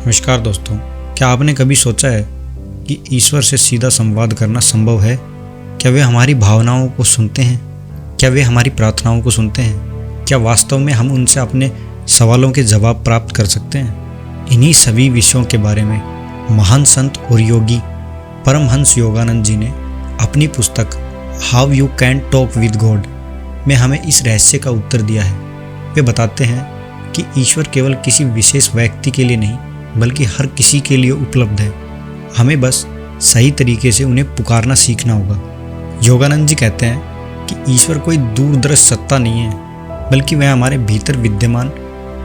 नमस्कार दोस्तों, क्या आपने कभी सोचा है कि ईश्वर से सीधा संवाद करना संभव है? क्या वे हमारी भावनाओं को सुनते हैं? क्या वे हमारी प्रार्थनाओं को सुनते हैं? क्या वास्तव में हम उनसे अपने सवालों के जवाब प्राप्त कर सकते हैं? इन्हीं सभी विषयों के बारे में महान संत और योगी परमहंस योगानंद जी ने अपनी पुस्तक how you can talk with God में हमें इस रहस्य का उत्तर दिया है। वे बताते हैं कि ईश्वर केवल किसी विशेष व्यक्ति के लिए नहीं बल्कि हर किसी के लिए उपलब्ध है। हमें बस सही तरीके से उन्हें पुकारना सीखना होगा। योगानंद जी कहते हैं कि ईश्वर कोई दूरदर्श सत्ता नहीं है बल्कि वह हमारे भीतर विद्यमान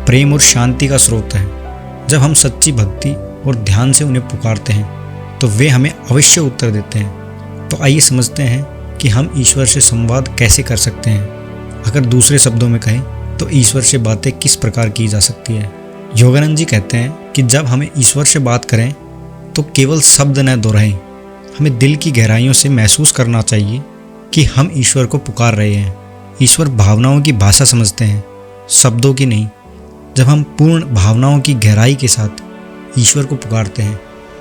प्रेम और शांति का स्रोत है। जब हम सच्ची भक्ति और ध्यान से उन्हें पुकारते हैं तो वे हमें अवश्य उत्तर देते हैं। तो आइए समझते हैं कि हम ईश्वर से संवाद कैसे कर सकते हैं। अगर दूसरे शब्दों में कहें तो ईश्वर से बातें किस प्रकार की जा सकती है। योगानंद जी कहते हैं कि जब हमें ईश्वर से बात करें तो केवल शब्द न दोहराएं, हमें दिल की गहराइयों से महसूस करना चाहिए कि हम ईश्वर को पुकार रहे हैं। ईश्वर भावनाओं की भाषा समझते हैं, शब्दों की नहीं। जब हम पूर्ण भावनाओं की गहराई के साथ ईश्वर को पुकारते हैं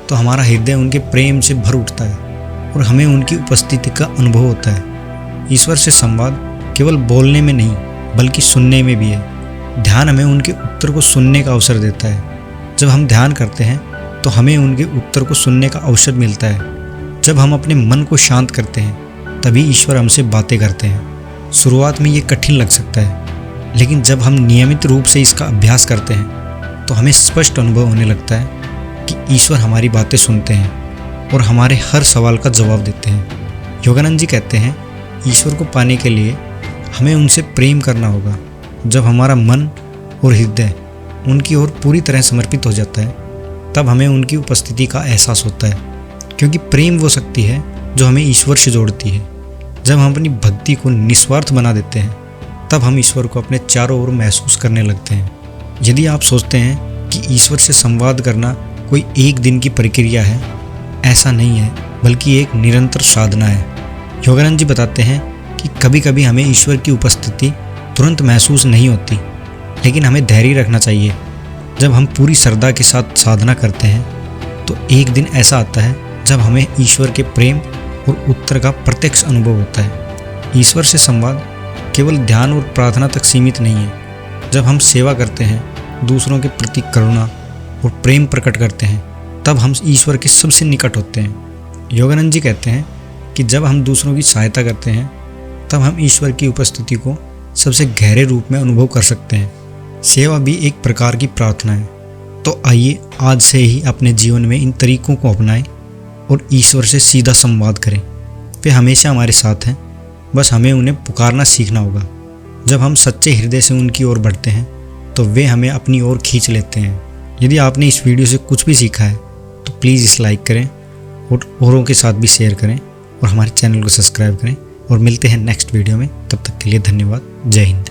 तो हमारा हृदय उनके प्रेम से भर उठता है और हमें उनकी उपस्थिति का अनुभव होता है। ईश्वर से संवाद केवल बोलने में नहीं बल्कि सुनने में भी है। ध्यान हमें उनके उत्तर को सुनने का अवसर देता है। जब हम ध्यान करते हैं तो हमें उनके उत्तर को सुनने का अवसर मिलता है। जब हम अपने मन को शांत करते हैं तभी ईश्वर हमसे बातें करते हैं। शुरुआत में ये कठिन लग सकता है, लेकिन जब हम नियमित रूप से इसका अभ्यास करते हैं तो हमें स्पष्ट अनुभव होने लगता है कि ईश्वर हमारी बातें सुनते हैं और हमारे हर सवाल का जवाब देते हैं। योगानंद जी कहते हैं ईश्वर को पाने के लिए हमें उनसे प्रेम करना होगा। जब हमारा मन और हृदय उनकी ओर पूरी तरह समर्पित हो जाता है तब हमें उनकी उपस्थिति का एहसास होता है, क्योंकि प्रेम वो शक्ति है जो हमें ईश्वर से जोड़ती है। जब हम अपनी भक्ति को निस्वार्थ बना देते हैं तब हम ईश्वर को अपने चारों ओर महसूस करने लगते हैं। यदि आप सोचते हैं कि ईश्वर से संवाद करना कोई एक दिन की प्रक्रिया है, ऐसा नहीं है बल्कि एक निरंतर साधना है। योगानंद जी बताते हैं कि कभी कभी हमें ईश्वर की उपस्थिति तुरंत महसूस नहीं होती, लेकिन हमें धैर्य रखना चाहिए। जब हम पूरी श्रद्धा के साथ साधना करते हैं तो एक दिन ऐसा आता है जब हमें ईश्वर के प्रेम और उत्तर का प्रत्यक्ष अनुभव होता है। ईश्वर से संवाद केवल ध्यान और प्रार्थना तक सीमित नहीं है। जब हम सेवा करते हैं, दूसरों के प्रति करुणा और प्रेम प्रकट करते हैं, तब हम ईश्वर के सबसे निकट होते हैं। योगानंद जी कहते हैं कि जब हम दूसरों की सहायता करते हैं तब हम ईश्वर की उपस्थिति को सबसे गहरे रूप में अनुभव कर सकते हैं। सेवा भी एक प्रकार की प्रार्थना है। तो आइए आज से ही अपने जीवन में इन तरीकों को अपनाएं और ईश्वर से सीधा संवाद करें। वे हमेशा हमारे साथ हैं, बस हमें उन्हें पुकारना सीखना होगा। जब हम सच्चे हृदय से उनकी ओर बढ़ते हैं तो वे हमें अपनी ओर खींच लेते हैं। यदि आपने इस वीडियो से कुछ भी सीखा है तो प्लीज़ इस लाइक करें और औरों के साथ भी शेयर करें और हमारे चैनल को सब्सक्राइब करें। और मिलते हैं नेक्स्ट वीडियो में। तब तक के लिए धन्यवाद। जय हिंद।